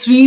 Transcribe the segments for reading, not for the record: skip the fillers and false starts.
3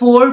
4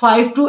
5 to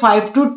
5 to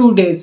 2 days.